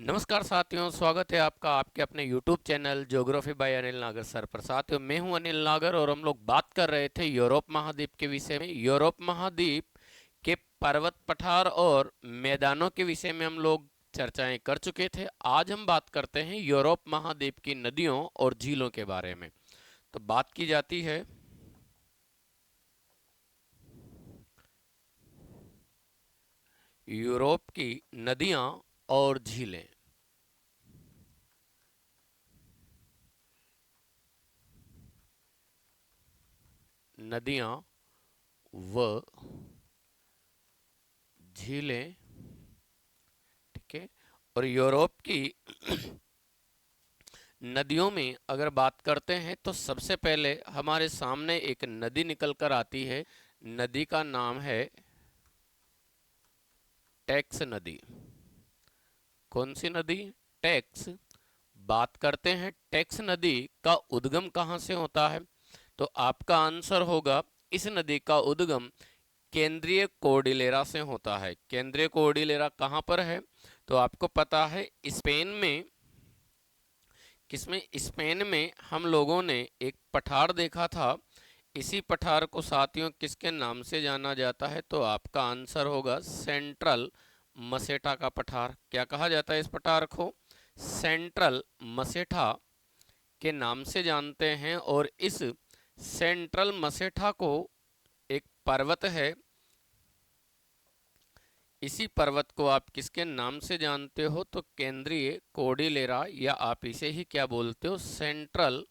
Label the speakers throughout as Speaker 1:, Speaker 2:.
Speaker 1: नमस्कार साथियों, स्वागत है आपका आपके अपने YouTube channel geography bye Anil नागर सर पर। साथियों, मैं हूं अनिल नागर और हम लोग बात कर रहे थे यूरोप महाद्वीप के विषय में। यूरोप महाद्वीप के पर्वत पठार और मैदानों के विषय में हम लोग चर्चाएं कर चुके थे। आज हम बात करते हैं यूरोप महाद्वीप की नदियों और झीलों के बारे में। तो बात की जाती है यूरोप की नदियां और झीलें। नदियां व झीलें, ठीक है। और यूरोप की नदियों में अगर बात करते हैं तो सबसे पहले हमारे सामने एक नदी निकल कर आती है। नदी का नाम है टेक्स नदी। कौन सी नदी? टेक्स। बात करते हैं टेक्स नदी का उद्गम कहाँ से होता है, तो आपका आंसर होगा इस नदी का उद्गम केंद्रीय कोर्डिलेरा से होता है। केंद्रीय कोर्डिलेरा कहाँ पर है? तो आपको पता है स्पेन में। किसमें? स्पेन में हम लोगों ने एक पठार देखा था। इसी पठार को साथियों किसके नाम से जाना जाता है? तो आपका आंसर होगा सेंट्रल मसेटा का पठार। क्या कहा जाता है इस पठार को? सेंट्रल मसेठा के नाम से जानते हैं। और इस सेंट्रल मसेठा को एक पर्वत है, इसी पर्वत को आप किसके नाम से जानते हो? तो केंद्रीय कोर्डिलेरा, या आप इसे ही क्या बोलते हो? सेंट्रल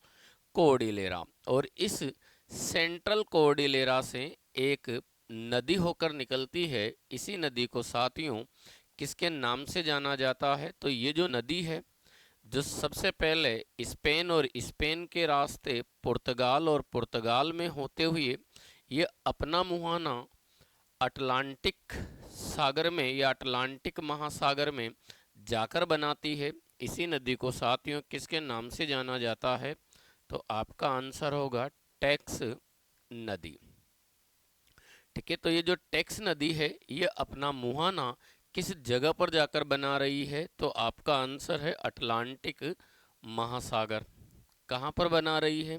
Speaker 1: कोर्डिलेरा। और इस सेंट्रल कोर्डिलेरा से एक नदी होकर निकलती है। इसी नदी को साथियों किसके नाम से जाना जाता है? तो ये जो नदी है, जो सबसे पहले स्पेन और स्पेन के रास्ते पुर्तगाल और पुर्तगाल में होते हुए ये अपना मुहाना अटलांटिक सागर में या अटलांटिक महासागर में जाकर बनाती है। इसी नदी को साथियों किसके नाम से जाना जाता है? तो आपका आंसर होगा टेक्स नदी। ठीक है, तो ये जो टेक्स नदी है ये अपना मुहाना किस जगह पर जाकर बना रही है? तो आपका आंसर है अटलांटिक महासागर। कहाँ पर बना रही है?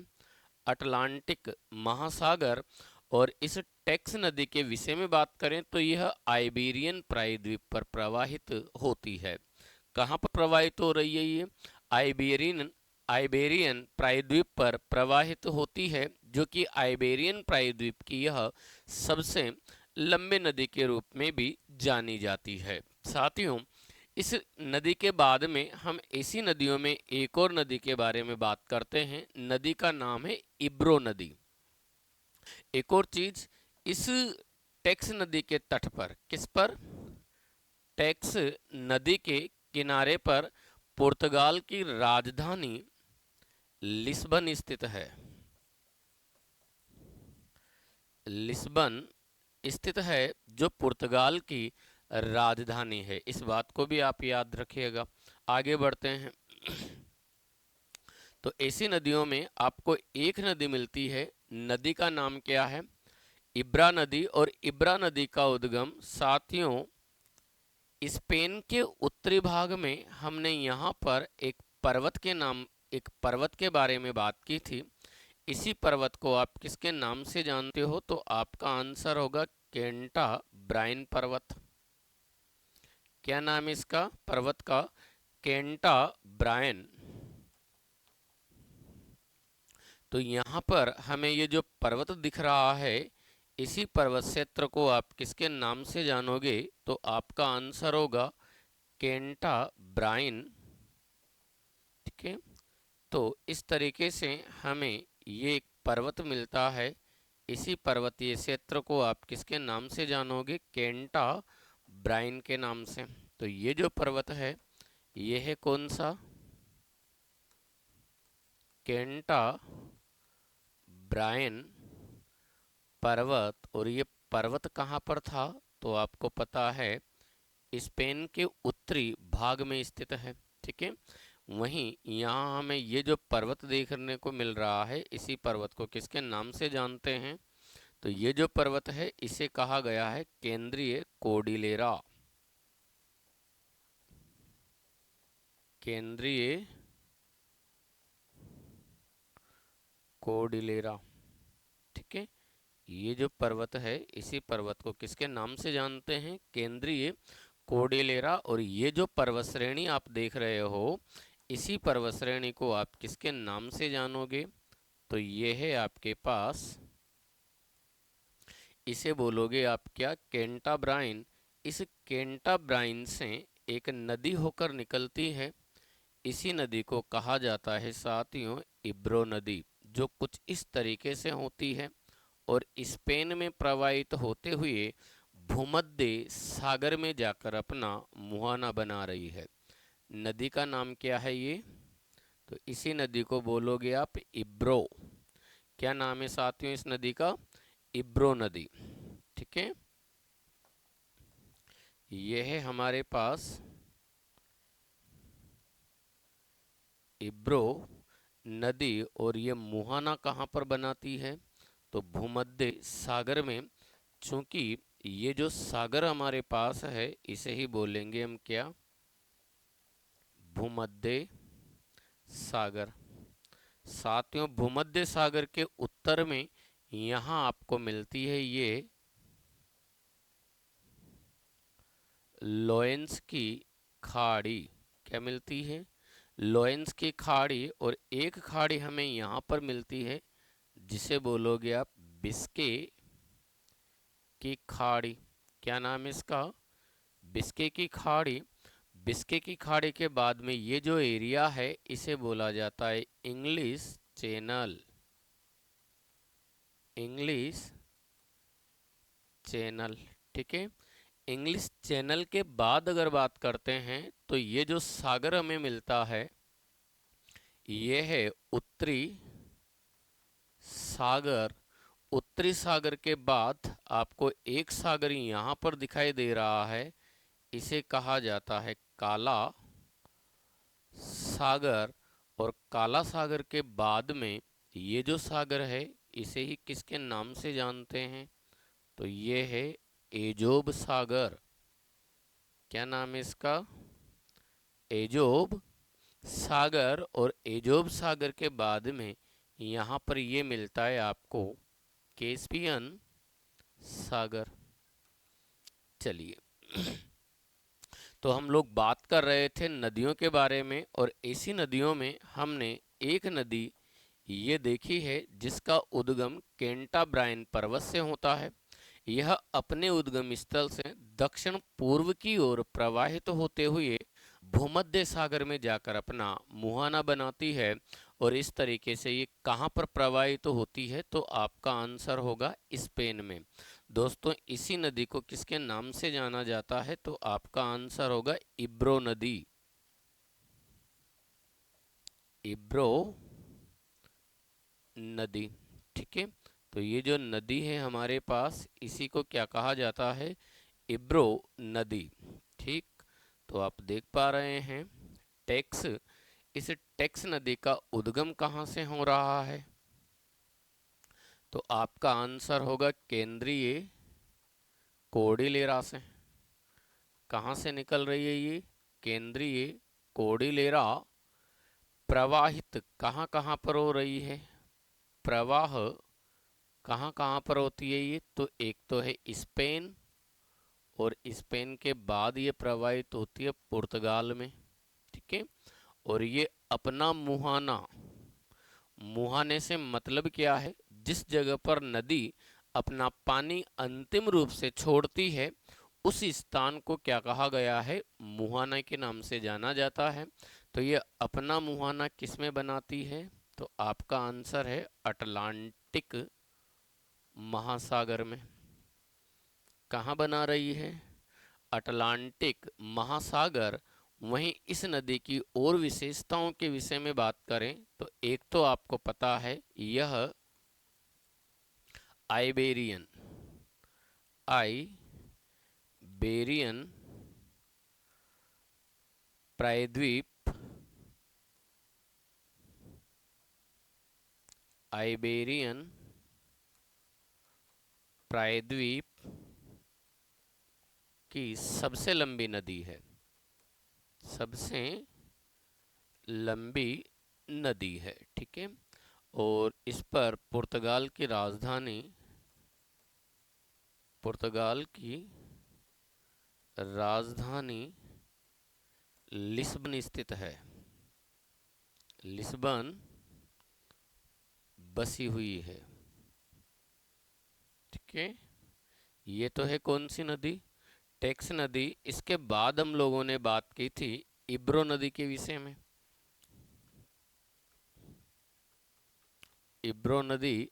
Speaker 1: अटलांटिक महासागर। और इस टेक्स नदी के विषय में बात करें तो यह आइबेरियन प्रायद्वीप पर प्रवाहित होती है। कहाँ पर प्रवाहित हो रही है ये? आइबेरियन आइबेरियन प्रायद्वीप पर प्रवाहित होती है, जो कि आइबेरियन प्रायद्वीप की यह सबसे लंबे नदी के रूप में भी जानी जाती है। साथियों, इस नदी के बाद में हम ऐसी नदियों में एक और नदी के बारे में बात करते हैं। नदी का नाम है इब्रो नदी। एक और चीज, इस टेक्स नदी के तट पर, किस पर? टेक्स नदी के किनारे पर पुर्तगाल की राजधानी लिस्बन स्थित है। लिस्बन स्थित है, जो पुर्तगाल की राजधानी है। इस बात को भी आप याद रखिएगा। आगे बढ़ते हैं। तो ऐसी नदियों में आपको एक नदी मिलती है। नदी का नाम क्या है? इब्रा नदी। और इब्रा नदी का उद्गम साथियों स्पेन के उत्तरी भाग में, हमने यहाँ पर एक पर्वत के बारे में बात की थी। इसी पर्वत को आप किसके नाम से जानते हो? तो आपका आंसर होगा केंटा ब्राइन पर्वत। क्या नाम है इसका पर्वत का? केंटा ब्रायन। तो यहाँ पर हमें ये जो पर्वत दिख रहा है, इसी पर्वत क्षेत्र को आप किसके नाम से जानोगे? तो आपका आंसर होगा केंटा ब्राइन। ठीक है, तो इस तरीके से हमें ये एक पर्वत मिलता है। इसी पर्वतीय क्षेत्र को आप किसके नाम से जानोगे? केंटा ब्राइन के नाम से। तो ये जो पर्वत है ये है कौन सा? केंटा ब्रायन पर्वत। और ये पर्वत कहाँ पर था? तो आपको पता है स्पेन के उत्तरी भाग में स्थित है। ठीक है, वहीं यहाँ हमें ये जो पर्वत देखने को मिल रहा है, इसी पर्वत को किसके नाम से जानते हैं? तो ये जो पर्वत है इसे कहा गया है केंद्रीय कोर्डिलेरा। केंद्रीय कोर्डिलेरा। ठीक है, ये जो पर्वत है इसी पर्वत को किसके नाम से जानते हैं? केंद्रीय कोर्डिलेरा। और ये जो पर्वत श्रेणी आप देख रहे हो इसी पर्वत श्रेणी को आप किसके नाम से जानोगे? तो ये है आपके पास, इसे बोलोगे आप क्या? कैंटाब्राइन। इस कैंटाब्राइन से एक नदी होकर निकलती है, इसी नदी को कहा जाता है साथियों इब्रो नदी, जो कुछ इस तरीके से होती है और स्पेन में प्रवाहित होते हुए भूमध्य सागर में जाकर अपना मुहाना बना रही है। नदी का नाम क्या है ये? तो इसी नदी को बोलोगे आप इब्रो। क्या नाम है साथियों इस नदी का? इब्रो नदी। ठीक है, ये है हमारे पास इब्रो नदी। और ये मुहाना कहाँ पर बनाती है? तो भूमध्य सागर में। चूंकि ये जो सागर हमारे पास है इसे ही बोलेंगे हम क्या? भूमध्य सागर। साथियों भूमध्य सागर के उत्तर में यहाँ आपको मिलती है ये लोरेंस की खाड़ी। क्या मिलती है? लोरेंस की खाड़ी। और एक खाड़ी हमें यहाँ पर मिलती है जिसे बोलोगे आप बिस्के की खाड़ी। क्या नाम है इसका? बिस्के की खाड़ी। बिस्के की खाड़ी के बाद में ये जो एरिया है इसे बोला जाता है इंग्लिश चैनल। English channel. ठीक है, इंग्लिश चैनल के बाद अगर बात करते हैं तो ये जो सागर हमें मिलता है ये है उत्तरी सागर। उत्तरी सागर के बाद आपको एक सागर यहाँ पर दिखाई दे रहा है, इसे कहा जाता है काला सागर। और काला सागर के बाद में ये जो सागर है इसे ही किसके नाम से जानते हैं? तो ये है एजोब सागर। क्या नाम है इसका? एजोब सागर। और एजोब सागर के बाद में यहाँ पर ये मिलता है आपको कैस्पियन सागर। चलिए, तो हम लोग बात कर रहे थे नदियों के बारे में, और ऐसी नदियों में हमने एक नदी ये देखी है जिसका उद्गम कैंटाब्राइन पर्वत से होता है। यह अपने उद्गम स्थल से दक्षिण पूर्व की ओर प्रवाहित होते हुए भूमध्य सागर में जाकर अपना मुहाना बनाती है। और इस तरीके से ये कहाँ पर प्रवाहित होती है? तो आपका आंसर होगा स्पेन में। दोस्तों इसी नदी को किसके नाम से जाना जाता है? तो आपका आंसर होगा इब्रो नदी। इब्रो नदी। ठीक है, तो ये जो नदी है हमारे पास इसी को क्या कहा जाता है? इब्रो नदी। ठीक, तो आप देख पा रहे हैं टेक्स, इस टेक्स नदी का उद्गम कहाँ से हो रहा है? तो आपका आंसर होगा केंद्रीय कोर्डिलेरा से। कहाँ से निकल रही है ये? केंद्रीय कोर्डिलेरा प्रवाहित कहाँ कहाँ पर हो रही है? प्रवाह कहाँ कहाँ पर होती है ये? तो एक तो है स्पेन, और स्पेन के बाद ये प्रवाहित होती है पुर्तगाल में। ठीक है, और ये अपना मुहाना, मुहाने से मतलब क्या है? जिस जगह पर नदी अपना पानी अंतिम रूप से छोड़ती है उस स्थान को क्या कहा गया है? मुहाना के नाम से जाना जाता है। तो ये अपना मुहाना किस में बनाती है? तो आपका आंसर है अटलांटिक महासागर में। कहाँ बना रही है? अटलांटिक महासागर। वहीं इस नदी की और विशेषताओं के विषय में बात करें तो एक तो आपको पता है यह आइबेरियन आइबेरियन प्रायद्वीप, आइबेरियन प्रायद्वीप की सबसे लंबी नदी है। सबसे लंबी नदी है। ठीक है, और इस पर पुर्तगाल की राजधानी लिस्बन स्थित है। लिस्बन बसी हुई है। ठीक है, ये तो है कौन सी नदी? टेक्स नदी। इसके बाद हम लोगों ने बात की थी इब्रो नदी के विषय में। इब्रो नदी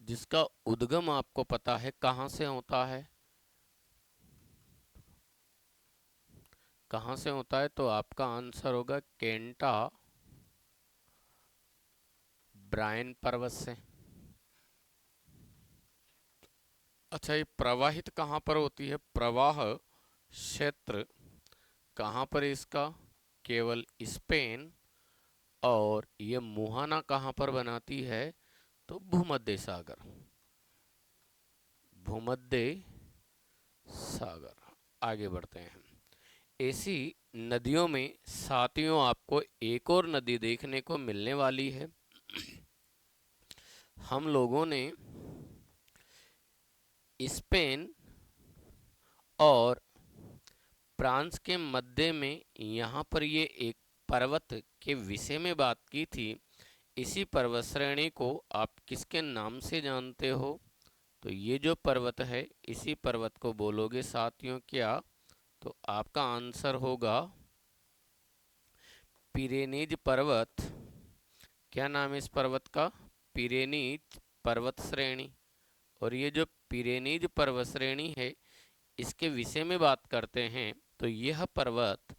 Speaker 1: जिसका उद्गम आपको पता है कहाँ से होता है? कहाँ से होता है? तो आपका आंसर होगा केंटा ब्रायन पर्वत से। अच्छा, ये प्रवाहित कहाँ पर होती है? प्रवाह क्षेत्र कहाँ पर है इसका? केवल स्पेन। और ये मुहाना कहाँ पर बनाती है? तो भूमध्य सागर। भूमध्य सागर। आगे बढ़ते हैं। ऐसी नदियों में साथियों आपको एक और नदी देखने को मिलने वाली है। हम लोगों ने स्पेन और फ्रांस के मध्य में यहाँ पर ये एक पर्वत के विषय में बात की थी। इसी पर्वत श्रेणी को आप किसके नाम से जानते हो? तो ये जो पर्वत है इसी पर्वत को बोलोगे साथियों क्या? तो आपका आंसर होगा पिरेनीज पर्वत। क्या नाम है इस पर्वत का? पिरेनीज पर्वत श्रेणी। और ये जो पिरेनीज पर्वत श्रेणी है इसके विषय में बात करते हैं तो यह पर्वत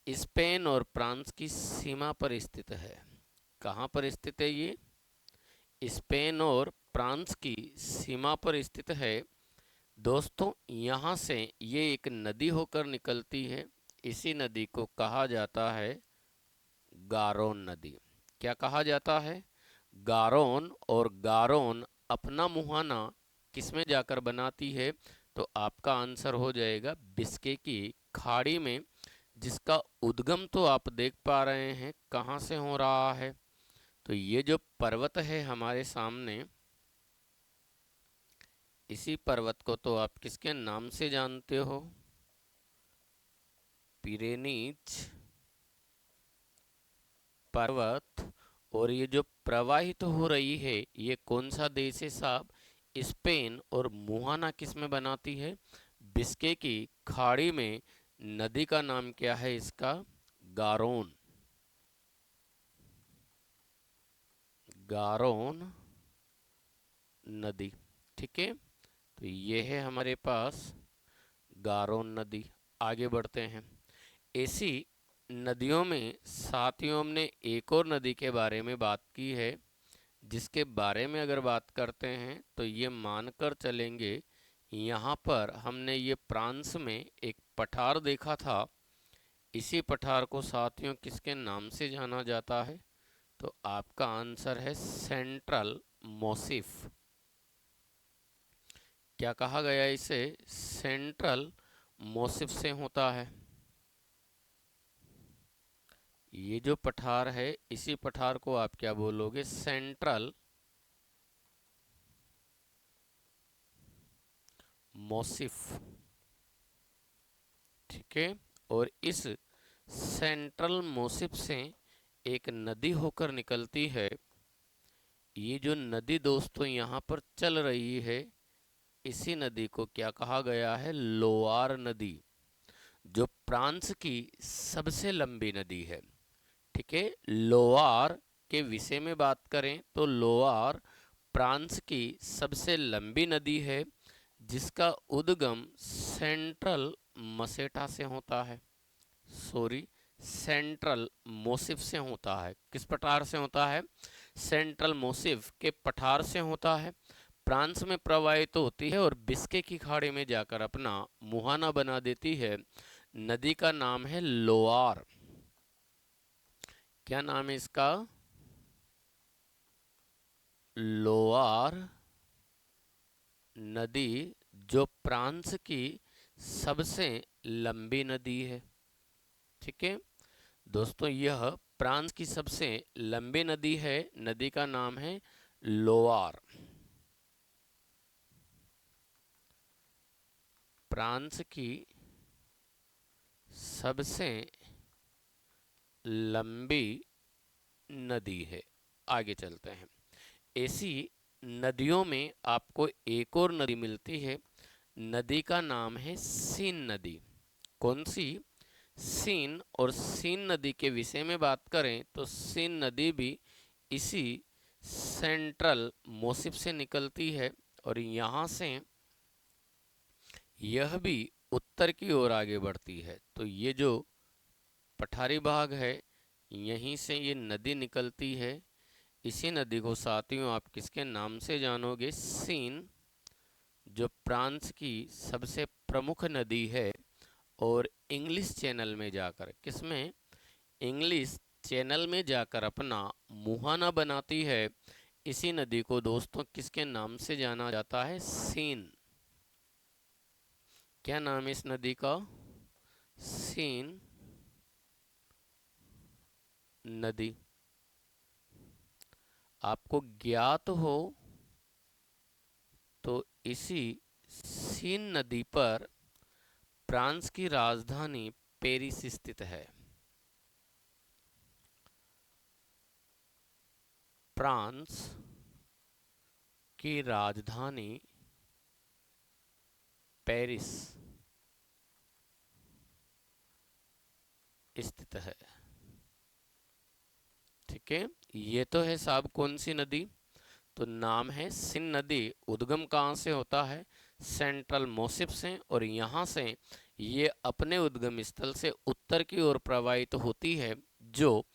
Speaker 1: स्पेन और फ्रांस की सीमा पर स्थित है। कहाँ पर स्थित है ये? स्पेन और फ्रांस की सीमा पर स्थित है। दोस्तों, यहाँ से ये एक नदी होकर निकलती है। इसी नदी को कहा जाता है गारोन नदी। क्या कहा जाता है? गारोन। और गारोन अपना मुहाना किसमें जाकर बनाती है? तो आपका आंसर हो जाएगा बिस्के की खाड़ी में, जिसका उद्गम तो आप देख पा रहे हैं कहाँ से हो रहा है। तो ये जो पर्वत है हमारे सामने, इसी पर्वत को तो आप किसके नाम से जानते हो? पिरेनीज पर्वत। और ये जो प्रवाहित तो हो रही है ये कौन सा देश है साहब? स्पेन। और मुहाना किस में बनाती है? बिस्के की खाड़ी में। नदी का नाम क्या है इसका? गारोन। गारोन नदी। ठीक है, तो ये है हमारे पास गारोन नदी। आगे बढ़ते हैं। ऐसी नदियों में साथियों हमने एक और नदी के बारे में बात की है, जिसके बारे में अगर बात करते हैं तो ये मानकर चलेंगे यहाँ पर हमने ये फ्रांस में एक पठार देखा था। इसी पठार को साथियों किसके नाम से जाना जाता है? तो आपका आंसर है सेंट्रल मोसिफ। क्या कहा गया इसे? सेंट्रल मोसिफ से होता है। ये जो पठार है इसी पठार को आप क्या बोलोगे? सेंट्रल मोसिफ। ठीक है, और इस सेंट्रल मोसिफ से एक नदी होकर निकलती है। ये जो नदी दोस्तों यहाँ पर चल रही है इसी नदी को क्या कहा गया है? लोआर नदी, जो फ्रांस की सबसे लंबी नदी है। ठीक है, लोआर के विषय में बात करें तो लोआर फ्रांस की सबसे लंबी नदी है, जिसका उद्गम सेंट्रल मसेटा से होता है। सॉरी, सेंट्रल मोसिफ से होता है। किस पठार से होता है? सेंट्रल मोसिफ के पठार से होता है। फ्रांस में प्रवाहित तो होती है और बिस्के की खाड़ी में जाकर अपना मुहाना बना देती है। नदी का नाम है लोआर। क्या नाम है इसका? लोआर नदी, जो फ्रांस की सबसे लंबी नदी है। ठीक है दोस्तों, यह फ्रांस की सबसे लंबी नदी है। नदी का नाम है लोआर। फ्रांस की सबसे लंबी नदी है। आगे चलते हैं। ऐसी नदियों में आपको एक और नदी मिलती है। नदी का नाम है सीन नदी। कौन सी? सीन। और सीन नदी के विषय में बात करें तो सीन नदी भी इसी सेंट्रल मोसिफ से निकलती है और यहाँ से यह भी उत्तर की ओर आगे बढ़ती है। तो ये जो पठारी भाग है, यहीं से ये नदी निकलती है। इसी नदी को साथियों आप किसके नाम से जानोगे? सीन, जो फ्रांस की सबसे प्रमुख नदी है और इंग्लिश चैनल में जाकर, किसमें? इंग्लिश चैनल में जाकर अपना मुहाना बनाती है। इसी नदी को दोस्तों किसके नाम से जाना जाता है? सीन। क्या नाम है इस नदी का? सीन नदी। आपको ज्ञात हो तो इसी सीन नदी पर फ्रांस की राजधानी पेरिस स्थित है। फ्रांस की राजधानी पेरिस स्थित है। ठीक है, ये तो है साहब कौन सी नदी? तो नाम है सिन नदी। उद्गम कहाँ से होता है? सेंट्रल मोसिफ से। और यहाँ से ये अपने उद्गम स्थल से उत्तर की ओर प्रवाहित होती है, जो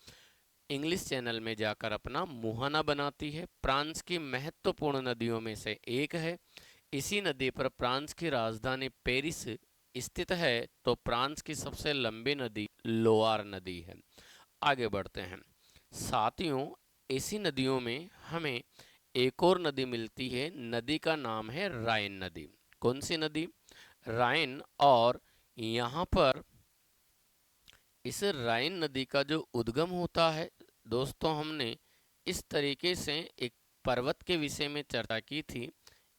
Speaker 1: इंग्लिश चैनल में जाकर अपना मुहाना बनाती है। फ्रांस की महत्वपूर्ण नदियों में से एक है। इसी नदी पर फ्रांस की राजधानी पेरिस स्थित है। तो फ्रांस की सबसे लंबी नदी लोआर नदी है। आगे बढ़ते हैं साथियों। इसी नदियों में हमें एक और नदी मिलती है। नदी का नाम है राइन नदी। कौन सी नदी? राइन। और यहाँ पर इस राइन नदी का जो उद्गम होता है दोस्तों, हमने इस तरीके से एक पर्वत के विषय में चर्चा की थी।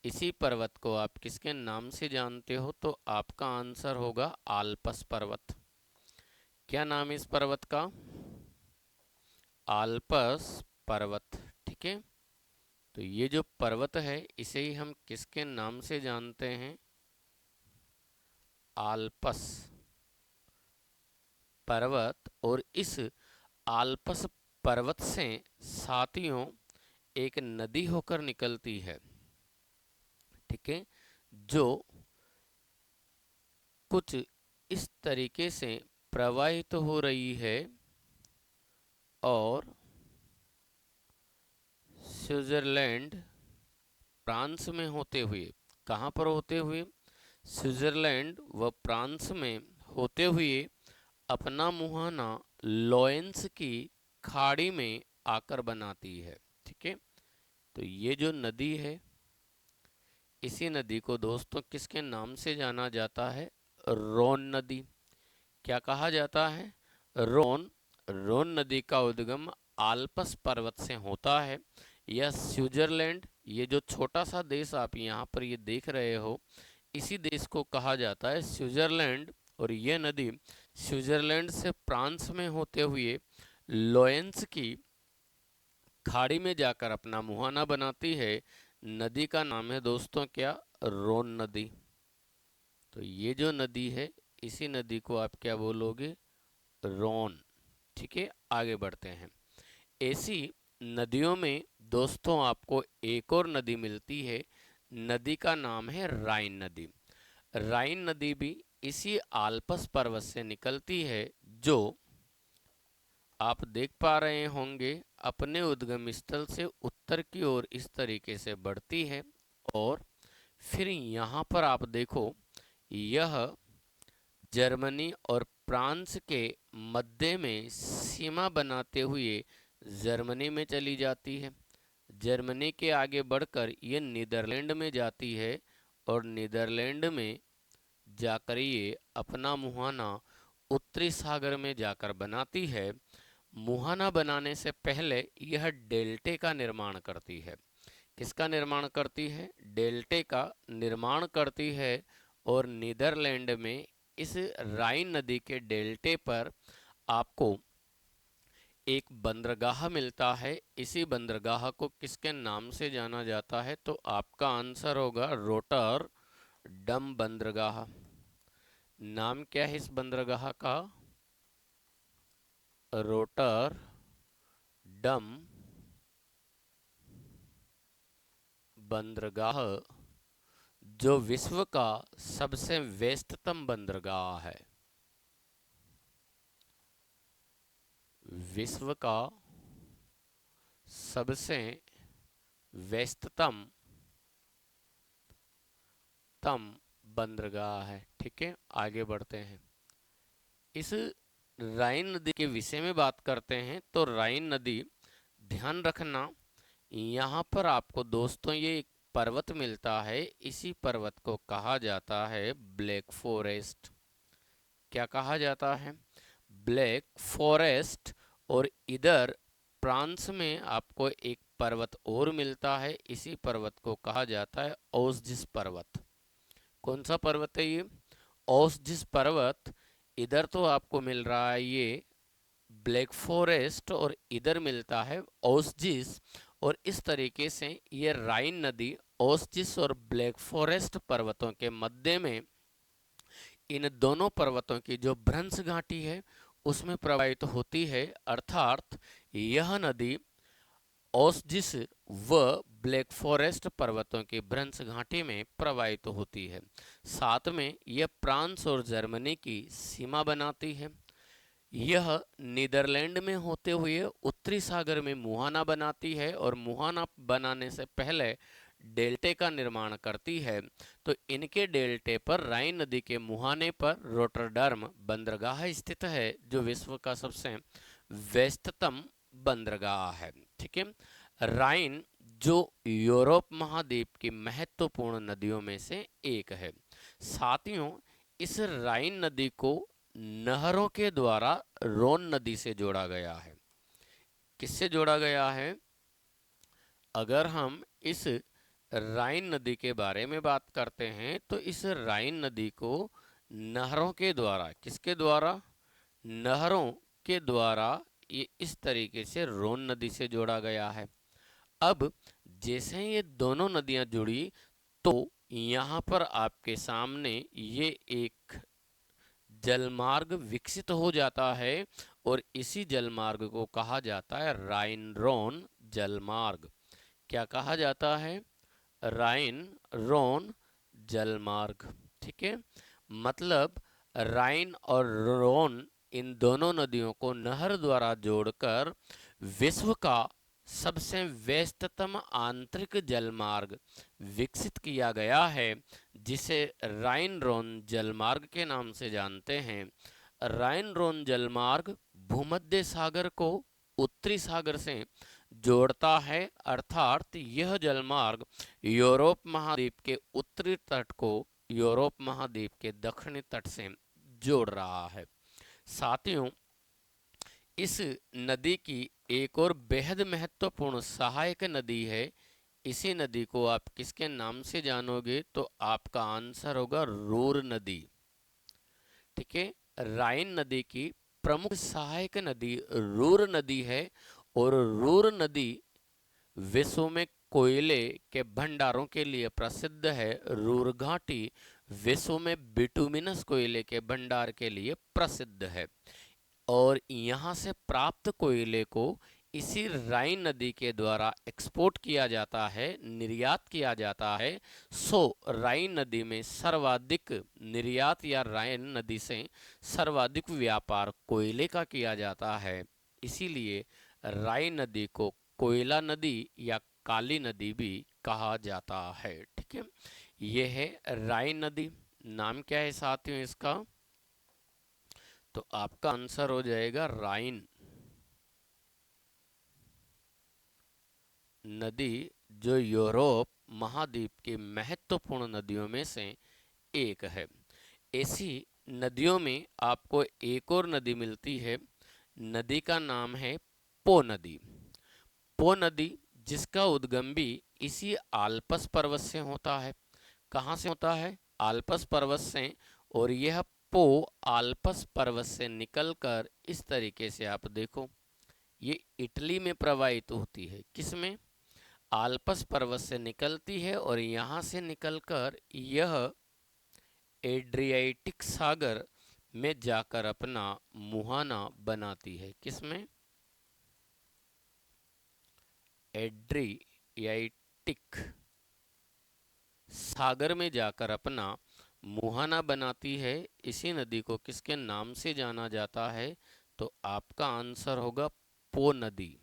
Speaker 1: इसी पर्वत को आप किसके नाम से जानते हो? तो आपका आंसर होगा आल्पस पर्वत। क्या नाम है इस पर्वत का? आल्पस पर्वत। ठीक है, तो ये जो पर्वत है इसे ही हम किसके नाम से जानते हैं? आल्पस पर्वत। और इस आल्पस पर्वत से साथियों एक नदी होकर निकलती है। ठीक है, जो कुछ इस तरीके से प्रवाहित हो रही है और स्विट्जरलैंड फ्रांस में होते हुए, कहाँ पर होते हुए? स्विट्जरलैंड व फ्रांस में होते हुए अपना मुहाना लॉरेंस की खाड़ी में आकर बनाती है। ठीक है, तो ये जो नदी है, इसी नदी को दोस्तों किसके नाम से जाना जाता है? रोन नदी। क्या कहा जाता है? रोन। रोन नदी का उद्गम आल्पस पर्वत से होता है। यह स्विट्जरलैंड, ये जो छोटा सा देश आप यहाँ पर ये देख रहे हो, इसी देश को कहा जाता है स्विट्जरलैंड। और यह नदी स्विट्जरलैंड से फ्रांस में होते हुए लॉरेंस की खाड़ी में जाकर अपना मुहाना बनाती है। नदी का नाम है दोस्तों क्या? रोन नदी। तो ये जो नदी है, इसी नदी को आप क्या बोलोगे? रोन। ठीक है, आगे बढ़ते हैं। ऐसी नदियों में दोस्तों आपको एक और नदी मिलती है। नदी का नाम है राइन नदी। राइन नदी भी इसी आल्पस पर्वत से निकलती है, जो आप देख पा रहे होंगे अपने उद्गम स्थल से उत्तर की ओर इस तरीके से बढ़ती है। और फिर यहाँ पर आप देखो, यह जर्मनी और फ्रांस के मध्य में सीमा बनाते हुए जर्मनी में चली जाती है। जर्मनी के आगे बढ़कर ये नीदरलैंड में जाती है और नीदरलैंड में जाकर ये अपना मुहाना उत्तरी सागर में जाकर बनाती है। मुहाना बनाने से पहले यह डेल्टे का निर्माण करती है। किसका निर्माण करती है? डेल्टे का निर्माण करती है। और नीदरलैंड में इस राइन नदी के डेल्टे पर आपको एक बंदरगाह मिलता है। इसी बंदरगाह को किसके नाम से जाना जाता है? तो आपका आंसर होगा रोटर डम बंदरगाह। नाम क्या है इस बंदरगाह का? रोटर डम बंदरगाह, जो विश्व का सबसे व्यस्ततम बंदरगाह है। विश्व का सबसे व्यस्ततम बंदरगाह है। ठीक है, आगे बढ़ते हैं। इस राइन नदी के विषय में बात करते हैं तो राइन नदी, ध्यान रखना यहाँ पर आपको दोस्तों ये एक पर्वत मिलता है। इसी पर्वत को कहा जाता है ब्लैक फॉरेस्ट। क्या कहा जाता है? Black forest. और इधर फ्रांस में आपको एक पर्वत और मिलता है। इसी पर्वत को कहा जाता है ओस्जिस पर्वत। कौन सा पर्वत है ये? ओस्जिस पर्वत। इधर तो आपको मिल रहा है ये ब्लैक फॉरेस्ट और इधर मिलता है ओस्जिस। और इस तरीके से ये राइन नदी ओस्जिस और ब्लैक फॉरेस्ट पर्वतों के मध्य में इन दोनों पर्वतों की जो भ्रंश घाटी है उसमें प्रवाहित होती है। अर्थात यह नदी ओस्जिस व ब्लैक फॉरेस्ट पर्वतों की भ्रंश घाटी में प्रवाहित होती है। साथ में यह फ्रांस और जर्मनी की सीमा बनाती है। यह नीदरलैंड में होते हुए उत्तरी सागर में मुहाना बनाती है और मुहाना बनाने से पहले डेल्टे का निर्माण करती है। तो इनके डेल्टे पर राइन नदी के मुहाने पर रोटरडम बंदरगाह स्थित है, जो विश्व का सबसे व्यस्ततम बंदरगाह है। ठीक है, राइन जो यूरोप महाद्वीप की महत्वपूर्ण नदियों में से एक है। साथियों, इस राइन नदी को नहरों के द्वारा रोन नदी से जोड़ा गया है। किससे जोड़ा गया है? अगर हम इस राइन नदी के बारे में बात करते हैं तो इस राइन नदी को नहरों के द्वारा, किसके द्वारा? नहरों के द्वारा ये इस तरीके से रोन नदी से जोड़ा गया है। अब जैसे ये दोनों नदियां जुड़ी तो यहाँ पर आपके सामने ये एक जलमार्ग विकसित हो जाता है और इसी जलमार्ग को कहा जाता है राइन रोन जलमार्ग। क्या कहा जाता है? राइन रोन जलमार्ग। ठीक है, मतलब राइन और रोन, इन दोनों नदियों को नहर द्वारा जोड़कर विश्व का सबसे व्यस्ततम आंतरिक जलमार्ग विकसित किया गया है, जिसे राइन रोन जलमार्ग के नाम से जानते हैं। राइन रोन जलमार्ग भूमध्य सागर को उत्तरी सागर से जोड़ता है। अर्थात यह जलमार्ग यूरोप महाद्वीप के उत्तरी तट को यूरोप महाद्वीप के दक्षिणी तट से जोड़ रहा है। साथियों, इस नदी की एक और बेहद महत्वपूर्ण सहायक नदी है। इसी नदी को आप किसके नाम से जानोगे? तो आपका आंसर होगा रूर नदी। ठीक है, राइन नदी की प्रमुख सहायक नदी रूर नदी है। और रूर नदी विश्व में कोयले के भंडारों के लिए प्रसिद्ध है। रूर घाटी विश्व में बिटुमिनस कोयले के भंडार के लिए प्रसिद्ध है। और यहाँ से प्राप्त कोयले को इसी राइन नदी के द्वारा एक्सपोर्ट किया जाता है, निर्यात किया जाता है। सो राइन नदी में सर्वाधिक निर्यात या राइन नदी से सर्वाधिक व्यापार कोयले का किया जाता है। इसीलिए राइन नदी को कोयला नदी या काली नदी भी कहा जाता है। ठीक है, यह है राइन नदी। नाम क्या है साथियों इसका? तो आपका आंसर हो जाएगा राइन नदी, जो यूरोप महाद्वीप की महत्वपूर्ण नदियों में से एक है। ऐसी नदियों में आपको एक और नदी मिलती है। नदी का नाम है पो नदी। पो नदी जिसका उद्गम भी इसी आल्पस पर्वत से होता है। कहाँ से होता है? आल्पस पर्वत से। और यह पो आल्पस पर्वत से निकलकर इस तरीके से आप देखो, ये इटली में प्रवाहित होती है। किसमें? आल्पस पर्वत से निकलती है और यहाँ से निकलकर यह एड्रियाटिक सागर में जाकर अपना मुहाना बनाती है। किसमें? एड्रियाटिक सागर में जाकर अपना मुहाना बनाती है। इसी नदी को किसके नाम से जाना जाता है? तो आपका आंसर होगा पो नदी।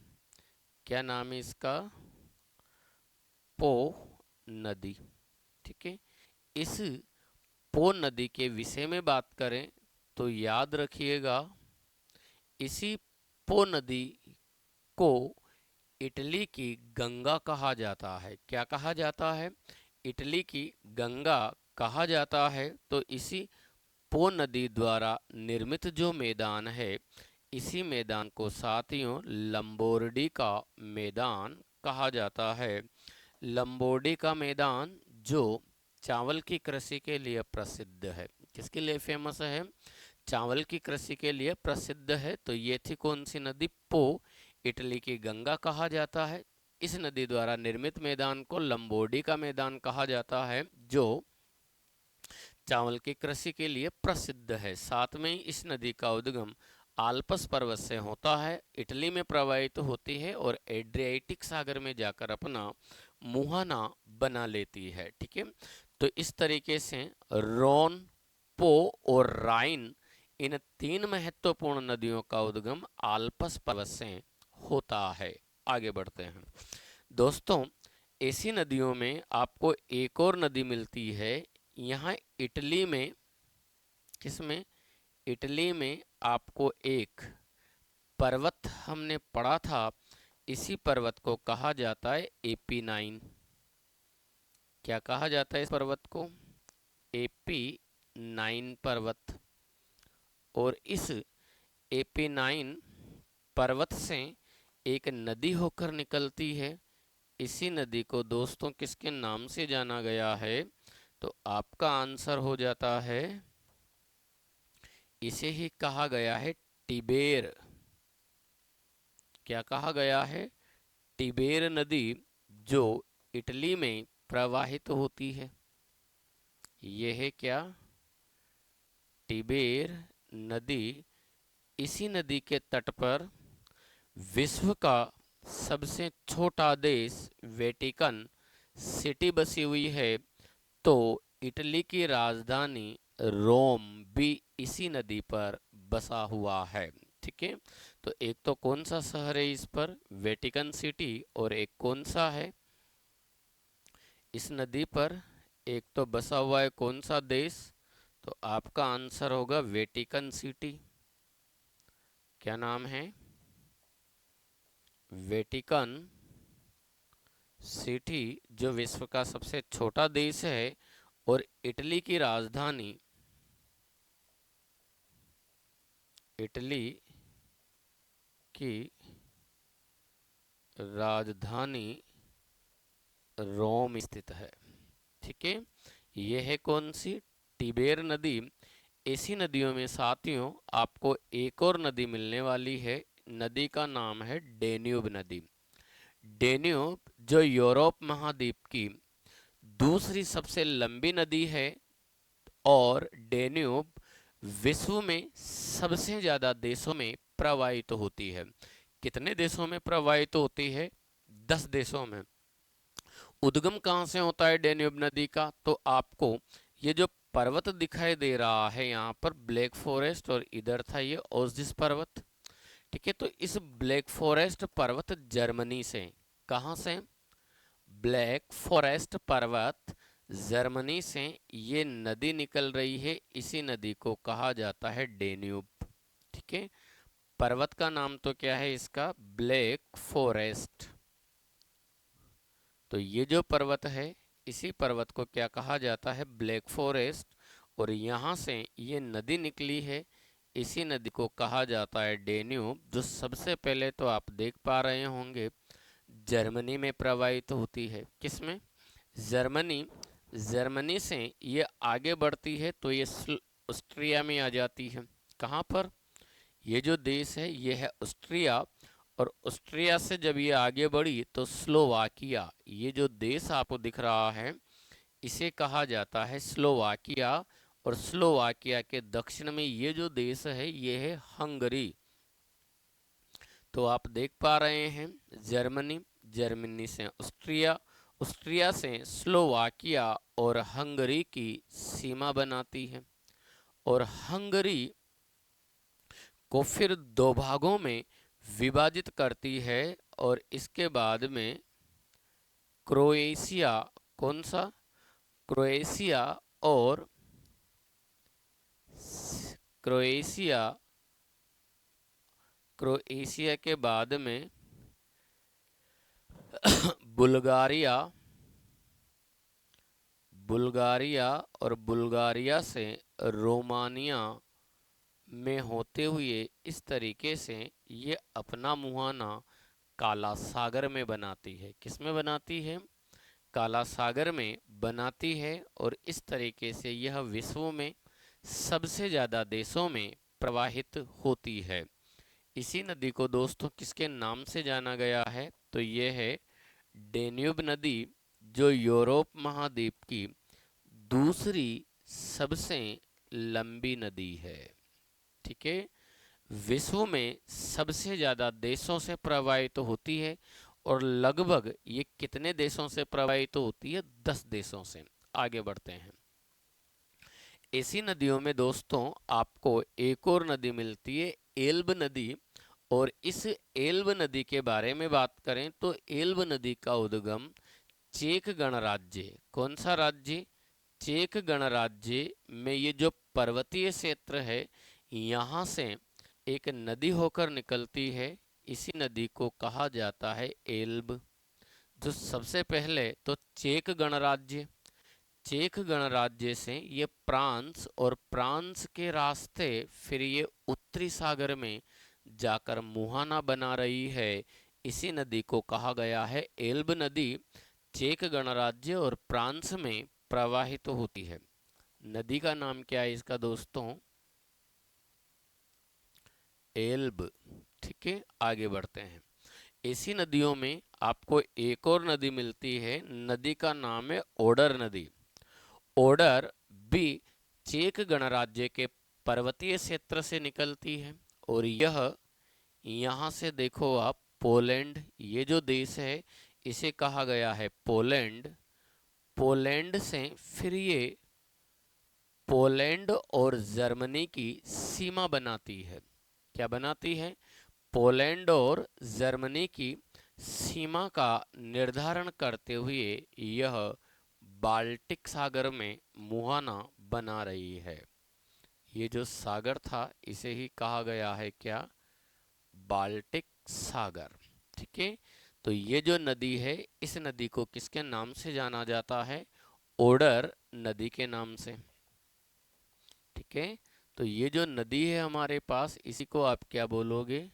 Speaker 1: क्या नाम है इसका? पो नदी। ठीक है। इस पो नदी के विषय में बात करें तो याद रखिएगा, इसी पो नदी को इटली की गंगा कहा जाता है। क्या कहा जाता है? इटली की गंगा कहा जाता है। तो इसी पो नदी द्वारा निर्मित जो मैदान है, इसी मैदान को साथियों लंबोर्डी का मैदान कहा जाता है। लंबोर्डी का मैदान जो चावल की कृषि के लिए प्रसिद्ध है। किसके लिए फेमस है? चावल की कृषि के लिए प्रसिद्ध है। तो ये थी कौन सी नदी? पो। इटली की गंगा कहा जाता है। इस नदी द्वारा निर्मित मैदान को लंबोर्डी का मैदान कहा जाता है, जो चावल की कृषि के लिए प्रसिद्ध है। साथ में ही इस नदी का उद्गम आल्पस पर्वत से होता है, इटली में प्रवाहित होती है और एड्रियाटिक सागर में जाकर अपना मुहाना बना लेती है। ठीक है। तो इस तरीके से रोन, पो और राइन, इन तीन महत्वपूर्ण नदियों का उद्गम आल्पस पर्वत से होता है। आगे बढ़ते हैं दोस्तों। ऐसी नदियों में आपको एक और नदी मिलती है। यहाँ इटली में, किसमें? इटली में आपको एक पर्वत हमने पढ़ा था। इसी पर्वत को कहा जाता है एपी9। क्या कहा जाता है इस पर्वत को? एपी9 पर्वत। और इस एपी9 पर्वत से एक नदी होकर निकलती है। इसी नदी को दोस्तों किसके नाम से जाना गया है? तो आपका आंसर हो जाता है, इसे ही कहा गया है टिबेर। क्या कहा गया है? टिबेर नदी, जो इटली में प्रवाहित होती है। यह है क्या? टिबेर नदी। इसी नदी के तट पर विश्व का सबसे छोटा देश वेटिकन सिटी बसी हुई है। तो इटली की राजधानी रोम भी इसी नदी पर बसा हुआ है। ठीक है। तो एक तो कौन सा शहर है इस पर? Vatican city. और एक कौन सा है इस नदी पर? एक तो बसा हुआ है कौन सा देश? तो आपका आंसर होगा वेटिकन सिटी। क्या नाम है? वेटिकन सिटी, जो विश्व का सबसे छोटा देश है। और इटली की राजधानी, इटली की राजधानी रोम स्थित है। ठीक है। यह है कौन सी? टिबेर नदी। ऐसी नदियों में साथियों आपको एक और नदी मिलने वाली है। नदी का नाम है डेन्यूब नदी। डेन्यूब जो यूरोप महाद्वीप की दूसरी सबसे लंबी नदी है। और डेन्यूब विश्व में सबसे ज्यादा देशों में प्रवाहित होती है। कितने देशों में प्रवाहित होती है? 10 देशों में। उद्गम कहाँ से होता है डेन्यूब नदी का? तो आपको ये जो पर्वत दिखाई दे रहा है यहाँ पर, ब्लैक फॉरेस्ट, और इधर था ये ओजिस पर्वत। ठीक है। तो इस ब्लैक फॉरेस्ट पर्वत जर्मनी से, कहाँ से? ब्लैक फॉरेस्ट पर्वत जर्मनी से ये नदी निकल रही है। इसी नदी को कहा जाता है डेन्यूब। ठीक है। पर्वत का नाम तो क्या है इसका? Black forest. तो ये जो पर्वत है, इसी पर्वत को क्या कहा जाता है? Black forest. और यहाँ से ये नदी निकली है, इसी नदी को कहा जाता है डेन्यूब, जो सबसे पहले तो आप देख पा रहे होंगे जर्मनी में प्रवाहित होती है। किसमें? जर्मनी। जर्मनी से ये आगे बढ़ती है तो ये ऑस्ट्रिया में आ जाती है। कहाँ पर? ये जो देश है ये है ऑस्ट्रिया, और ऑस्ट्रिया से जब ये आगे बढ़ी तो स्लोवाकिया, ये जो देश आपको दिख रहा है इसे कहा जाता है स्लोवाकिया। और स्लोवाकिया के दक्षिण में ये जो देश है ये है हंगरी। तो आप देख पा रहे हैं जर्मनी, जर्मनी से ऑस्ट्रिया, ऑस्ट्रिया से स्लोवाकिया और हंगरी की सीमा बनाती है। और हंगरी को फिर दो भागों में विभाजित करती है, और इसके बाद में क्रोएशिया, कौन सा? क्रोएशिया, और क्रोएशिया, क्रोएशिया के बाद में बुल्गारिया, बुल्गारिया, और बुल्गारिया से रोमानिया में होते हुए इस तरीके से ये अपना मुहाना काला सागर में बनाती है। किस में बनाती है? काला सागर में बनाती है। और इस तरीके से यह विश्व में सबसे ज़्यादा देशों में प्रवाहित होती है। इसी नदी को दोस्तों किसके नाम से जाना गया है? तो ये है डेन्यूब नदी, जो यूरोप महाद्वीप की दूसरी सबसे लंबी नदी है। ठीक है, विश्व में सबसे ज्यादा देशों से प्रवाहित होती है। और लगभग ये कितने देशों से प्रवाहित होती है? 10 देशों से। आगे बढ़ते हैं। ऐसी नदियों में दोस्तों आपको एक और नदी मिलती है, एल्ब नदी। और इस एल्ब नदी के बारे में बात करें तो एल्ब नदी का उद्गम चेक गणराज्य, कौन सा राज्य? चेक गणराज्य में ये जो पर्वतीय क्षेत्र है यहाँ से एक नदी होकर निकलती है। इसी नदी को कहा जाता है एल्ब। जो सबसे पहले तो चेक गणराज्य, चेक गणराज्य से ये फ्रांस, और फ्रांस के रास्ते फिर ये उत्तरी सागर में जाकर मुहाना बना रही है। इसी नदी को कहा गया है एल्ब नदी। चेक गणराज्य और फ्रांस में प्रवाहित होती है। नदी का नाम क्या है इसका दोस्तों? एल्ब। ठीक है, आगे बढ़ते हैं। ऐसी नदियों में आपको एक और नदी मिलती है, नदी का नाम है ओडर नदी। ओडर भी चेक गणराज्य के पर्वतीय क्षेत्र से निकलती है। और यह यहाँ से देखो आप, पोलैंड, ये जो देश है इसे कहा गया है पोलैंड। पोलैंड से फिर ये पोलैंड और जर्मनी की सीमा बनाती है। क्या बनाती है? पोलैंड और जर्मनी की सीमा का निर्धारण करते हुए यह बाल्टिक सागर में मुहाना बना रही है। ये जो सागर था इसे ही कहा गया है क्या? बाल्टिक सागर। ठीक है, तो ये जो नदी है इस नदी को किसके नाम से जाना जाता है? ओडर नदी के नाम से। ठीक है, तो ये जो नदी है हमारे पास इसी को आप क्या बोलोगे?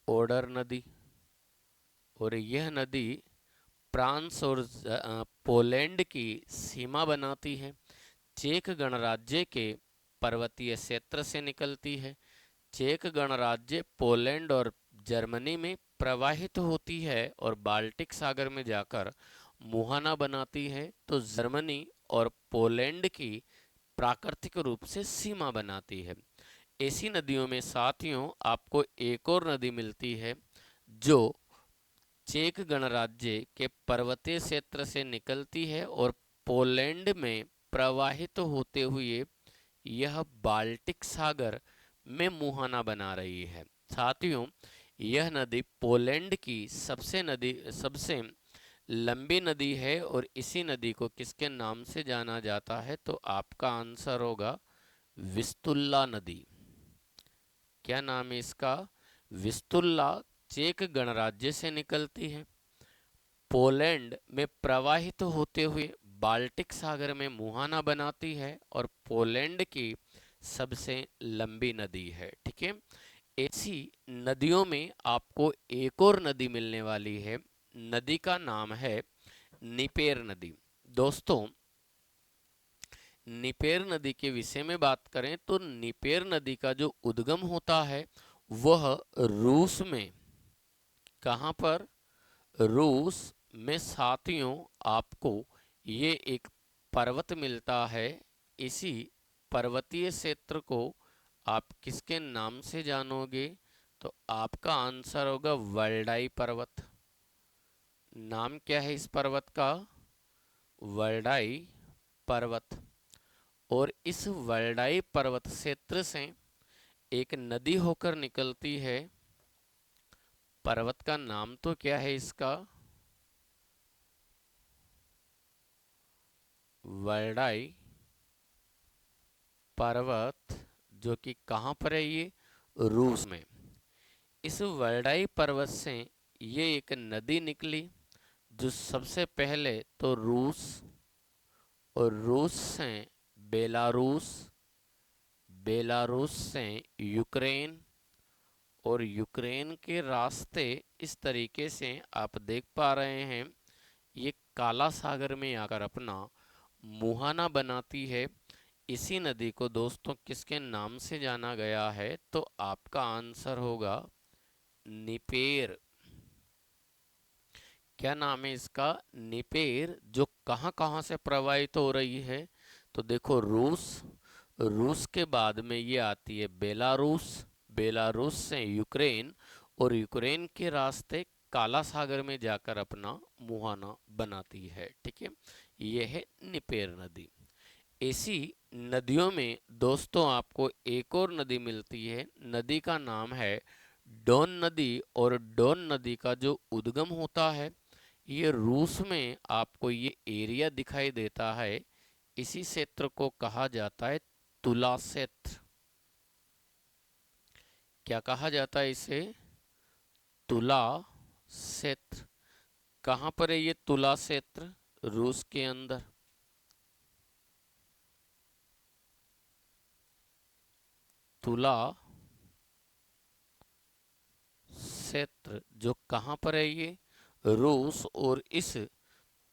Speaker 1: ओडर नदी। और यह नदी फ्रांस और पोलैंड की सीमा बनाती है। चेक गणराज्य के पर्वतीय क्षेत्र से निकलती है। चेक गणराज्य पोलैंड और जर्मनी में प्रवाहित होती है और बाल्टिक सागर में जाकर मुहाना बनाती है। तो जर्मनी और पोलैंड की प्राकृतिक रूप से सीमा बनाती है। ऐसी नदियों में साथियों आपको एक और नदी मिलती है जो चेक गणराज्य के पर्वतीय क्षेत्र से निकलती है और पोलैंड में प्रवाहित होते हुए यह बाल्टिक सागर में मुहाना बना रही है। साथियों, यह नदी पोलैंड की सबसे लंबी नदी है। और इसी नदी को किसके नाम से जाना जाता है? तो आपका आंसर होगा विस्तुल्ला नदी। क्या नाम है इसका? विस्तुल्ला। चेक गणराज्य से निकलती है, पोलैंड में प्रवाहित होते हुए बाल्टिक सागर में मुहाना बनाती है और पोलैंड की सबसे लंबी नदी है। ठीक है, ऐसी नदियों में आपको एक और नदी मिलने वाली है। नदी का नाम है निपेर नदी। दोस्तों, निपेर नदी के विषय में बात करें तो निपेर नदी का जो उद्गम होता है वह रूस में, कहाँ पर, रूस में साथियों आपको ये एक पर्वत मिलता है। इसी पर्वतीय क्षेत्र को आप किसके नाम से जानोगे? तो आपका आंसर होगा वल्डाई पर्वत। नाम क्या है इस पर्वत का? वल्डाई पर्वत। और इस वल्डाई पर्वत क्षेत्र से एक नदी होकर निकलती है। पर्वत का नाम तो क्या है इसका? वल्डाई पर्वत, जो कि कहाँ पर है ये? रूस में। इस वल्डाई पर्वत से ये एक नदी निकली जो सबसे पहले तो रूस, और रूस से बेलारूस, बेलारूस से यूक्रेन, और यूक्रेन के रास्ते इस तरीके से आप देख पा रहे हैं ये काला सागर में आकर अपना मुहाना बनाती है। इसी नदी को दोस्तों किसके नाम से जाना गया है? तो आपका आंसर होगा निपेर। क्या नाम है इसका? निपेर। जो कहाँ कहाँ से प्रवाहित हो रही है? तो देखो, रूस, रूस के बाद में ये आती है बेलारूस, बेलारूस से यूक्रेन, और यूक्रेन के रास्ते काला सागर में जाकर अपना मुहाना बनाती है। ठीक है, यह है निपेर नदी। ऐसी नदियों में दोस्तों आपको एक और नदी मिलती है। नदी का नाम है डोन नदी। और डोन नदी का जो उद्गम होता है ये रूस में आपको ये एरिया दिखाई देता है। इसी क्षेत्र को कहा जाता है तुला क्षेत्र। क्या कहा जाता है इसे? तुला क्षेत्र। कहाँ पर है ये तुला क्षेत्र? रूस के अंदर। तुला क्षेत्र जो कहाँ पर है ये? रूस। और इस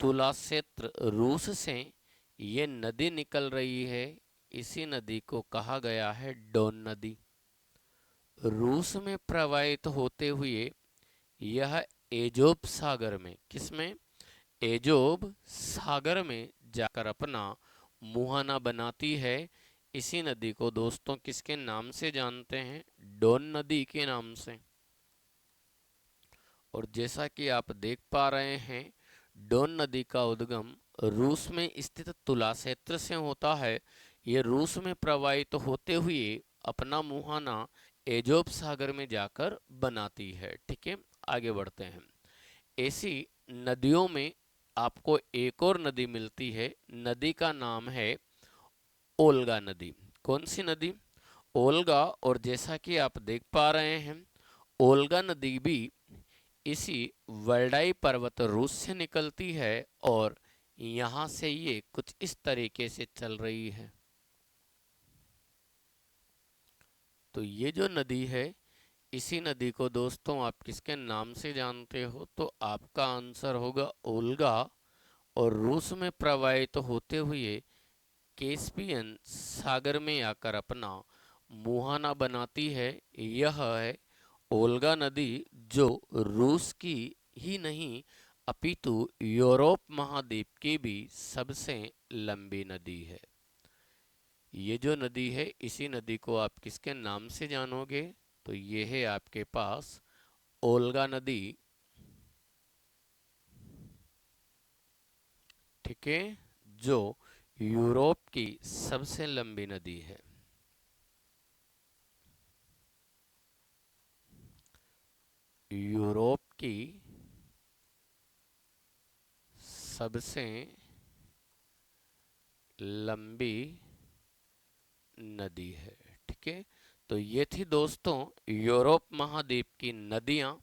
Speaker 1: तुला क्षेत्र रूस से ये नदी निकल रही है। इसी नदी को कहा गया है डोन नदी। रूस में प्रवाहित होते हुए यह एजोब सागर में, किसमें? एजोब सागर में जाकर अपना मुहाना बनाती है। इसी नदी को दोस्तों किसके नाम से जानते हैं? डोन नदी के नाम से। और जैसा कि आप देख पा रहे हैं डोन नदी का उद्गम रूस में स्थित तुला क्षेत्र से होता है। ये रूस में प्रवाहित होते हुए अपना मुहाना एजोब सागर में जाकर बनाती है। ठीक है, आगे बढ़ते हैं। ऐसी नदियों में आपको एक और नदी मिलती है। नदी का नाम है ओल्गा नदी। कौन सी नदी? ओल्गा। और जैसा कि आप देख पा रहे हैं ओल्गा नदी भी इसी वल्डाई पर्वत रूस से निकलती है और यहाँ से ये कुछ इस तरीके से चल रही है। तो ये जो नदी है इसी नदी को दोस्तों आप किसके नाम से जानते हो? तो आपका आंसर होगा ओल्गा। और रूस में प्रवाहित होते हुए कैस्पियन सागर में आकर अपना मुहाना बनाती है। यह है ओल्गा नदी, जो रूस की ही नहीं अपितु यूरोप महाद्वीप की भी सबसे लंबी नदी है। ये जो नदी है इसी नदी को आप किसके नाम से जानोगे? तो ये है आपके पास ओल्गा नदी। ठीक है, जो यूरोप की सबसे लंबी नदी है। यूरोप की सबसे लंबी नदी है। ठीक है, तो ये थी दोस्तों यूरोप महाद्वीप की नदियां।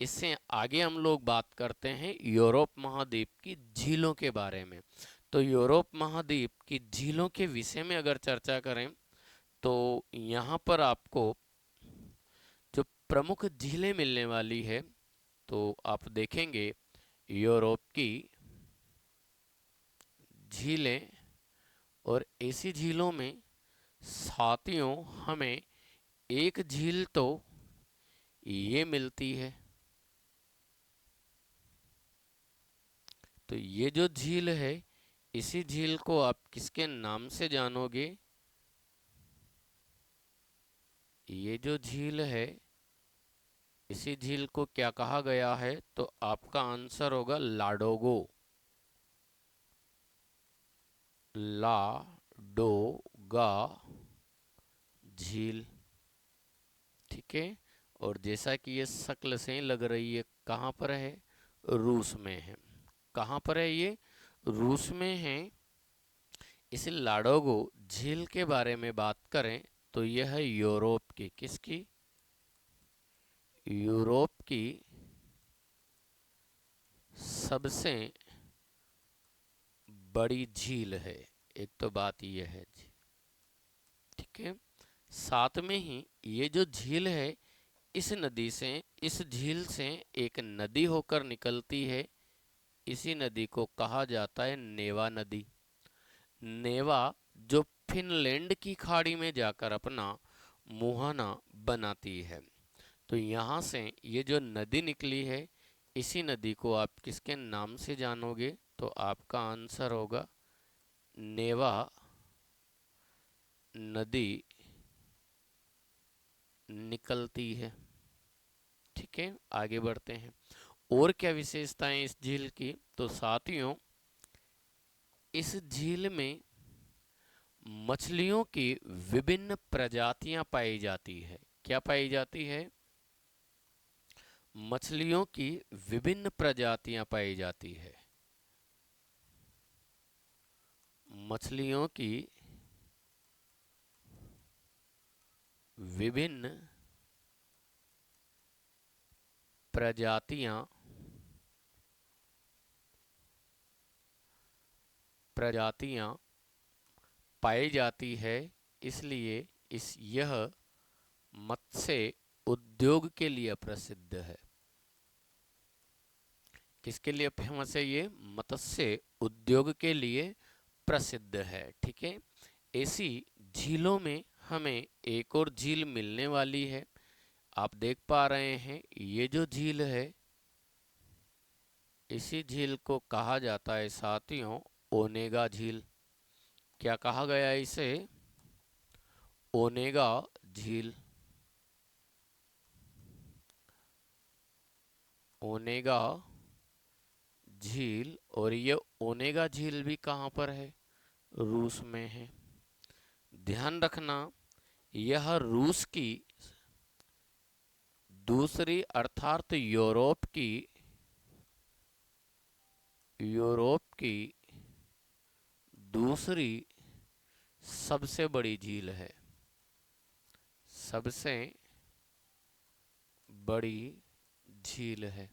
Speaker 1: इससे आगे हम लोग बात करते हैं यूरोप महाद्वीप की झीलों के बारे में। तो यूरोप महाद्वीप की झीलों के विषय में अगर चर्चा करें तो यहाँ पर आपको जो प्रमुख झीलें मिलने वाली है तो आप देखेंगे यूरोप की झीलें, और ऐसी झीलों में साथियों हमें एक झील तो ये मिलती है। तो ये जो झील है, इसी झील को आप किसके नाम से जानोगे? ये जो झील है, इसी झील को क्या कहा गया है? तो आपका आंसर होगा लाडोगो। लाडोगा झील। ठीक है। और जैसा कि ये शक्ल से लग रही है, कहाँ पर है? रूस में है। कहाँ पर है ये? रूस में है। इस लाडोगो झील के बारे में बात करें तो यह है यूरोप की, किसकी? यूरोप की सबसे बड़ी झील है। एक तो बात यह है जी। ठीक है। साथ में ही ये जो झील है, इस नदी से, इस झील से एक नदी होकर निकलती है। इसी नदी को कहा जाता है नेवा नदी। नेवा जो फिनलैंड की खाड़ी में जाकर अपना मुहाना बनाती है। तो यहाँ से ये जो नदी निकली है, इसी नदी को आप किसके नाम से जानोगे? तो आपका आंसर होगा नेवा नदी निकलती है। ठीक है, आगे बढ़ते हैं। और क्या विशेषताएं इस झील की? तो साथियों, इस झील में मछलियों की विभिन्न प्रजातियां पाई जाती है। क्या पाई जाती है? मछलियों की विभिन्न प्रजातियां पाई जाती है। मछलियों की विभिन्न प्रजातियां प्रजातियां पाई जाती है। इसलिए यह मत्स्य उद्योग के लिए प्रसिद्ध है। किसके लिए फेमस है ये? मत्स्य उद्योग के लिए प्रसिद्ध है। ठीक है। ऐसी झीलों में हमें एक और झील मिलने वाली है। आप देख पा रहे हैं, ये जो झील है, इसी झील को कहा जाता है साथियों ओनेगा झील। क्या कहा गया इसे? ओनेगा झील। ओनेगा झील। और ये ओनेगा झील भी कहाँ पर है? रूस में है। ध्यान रखना, यह रूस की दूसरी अर्थात यूरोप की दूसरी सबसे बड़ी झील है। सबसे बड़ी झील है।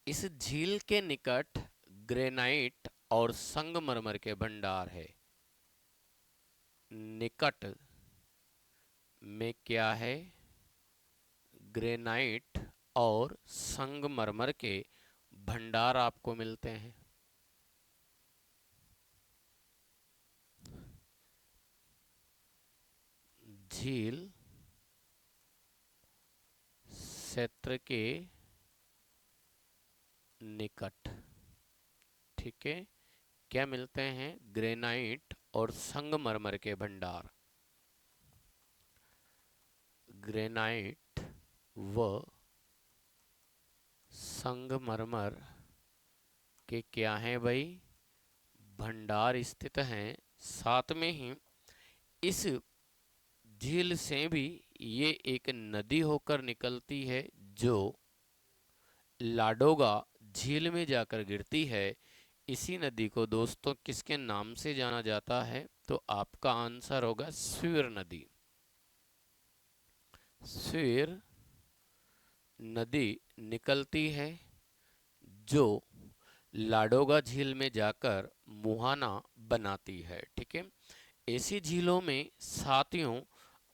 Speaker 1: इस झील के निकट ग्रेनाइट और संगमरमर के भंडार है। निकट में क्या है? ग्रेनाइट और संगमरमर के भंडार आपको मिलते हैं। झील क्षेत्र के निकट। ठीक है। क्या मिलते हैं? ग्रेनाइट और संगमरमर के भंडार। ग्रेनाइट व संगमरमर के क्या हैं भाई? भंडार स्थित हैं। साथ में ही इस झील से भी ये एक नदी होकर निकलती है जो लाडोगा झील में जाकर गिरती है। इसी नदी को दोस्तों किसके नाम से जाना जाता है? तो आपका आंसर होगा स्वीर नदी। स्वीर नदी निकलती है जो लाडोगा झील में जाकर मुहाना बनाती है। ठीक है, ऐसी झीलों में साथियों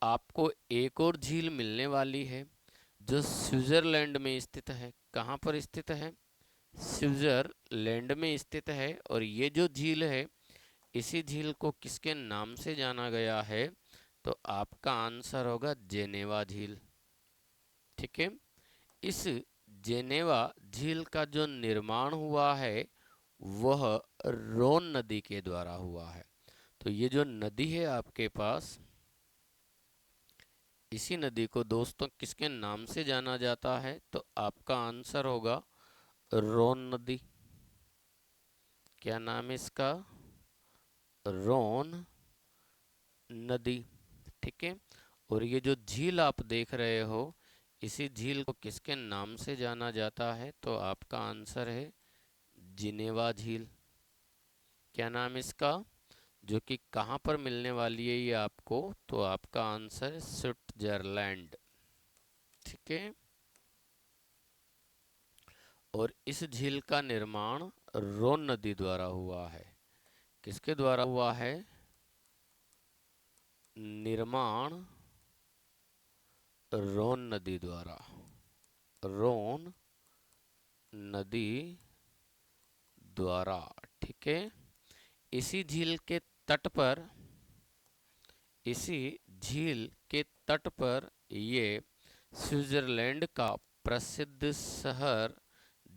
Speaker 1: आपको एक और झील मिलने वाली है जो स्विट्जरलैंड में स्थित है। कहाँ पर स्थित है? स्विट्जरलैंड में स्थित है। और ये जो झील है, इसी झील को किसके नाम से जाना गया है? तो आपका आंसर होगा जेनेवा झील। ठीक है, इस जेनेवा झील का जो निर्माण हुआ है वह रोन नदी के द्वारा हुआ है। तो ये जो नदी है आपके पास, इसी नदी को दोस्तों किसके नाम से जाना जाता है? तो आपका आंसर होगा रोन नदी। क्या नाम है इसका? रोन नदी। ठीक है, और ये जो झील आप देख रहे हो, इसी झील को किसके नाम से जाना जाता है? तो आपका आंसर है जिनेवा झील। क्या नाम है इसका? जो कि कहाँ पर मिलने वाली है ये आपको? तो आपका आंसर है स्विट्जरलैंड। ठीक है, और इस झील का निर्माण रोन नदी द्वारा हुआ है। किसके द्वारा हुआ है? निर्माण रोन नदी द्वारा। रोन नदी द्वारा। ठीक है, इसी झील के तट पर, इसी झील के तट पर ये स्विट्जरलैंड का प्रसिद्ध शहर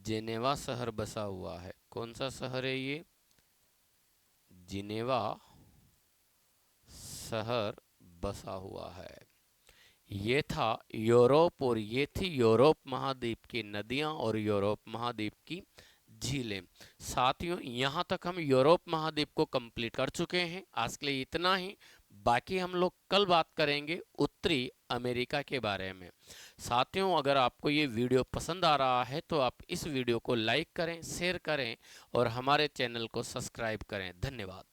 Speaker 1: जिनेवा शहर बसा हुआ है। कौन सा शहर है ये? जिनेवा शहर बसा हुआ है। ये था यूरोप, और ये थी यूरोप महाद्वीप की नदियां और यूरोप महाद्वीप की झीलें। साथियों, यहाँ तक हम यूरोप महाद्वीप को कंप्लीट कर चुके हैं। आज के लिए इतना ही। बाकी हम लोग कल बात करेंगे उत्तरी अमेरिका के बारे में। साथियों, अगर आपको ये वीडियो पसंद आ रहा है तो आप इस वीडियो को लाइक करें, शेयर करें और हमारे चैनल को सब्सक्राइब करें। धन्यवाद।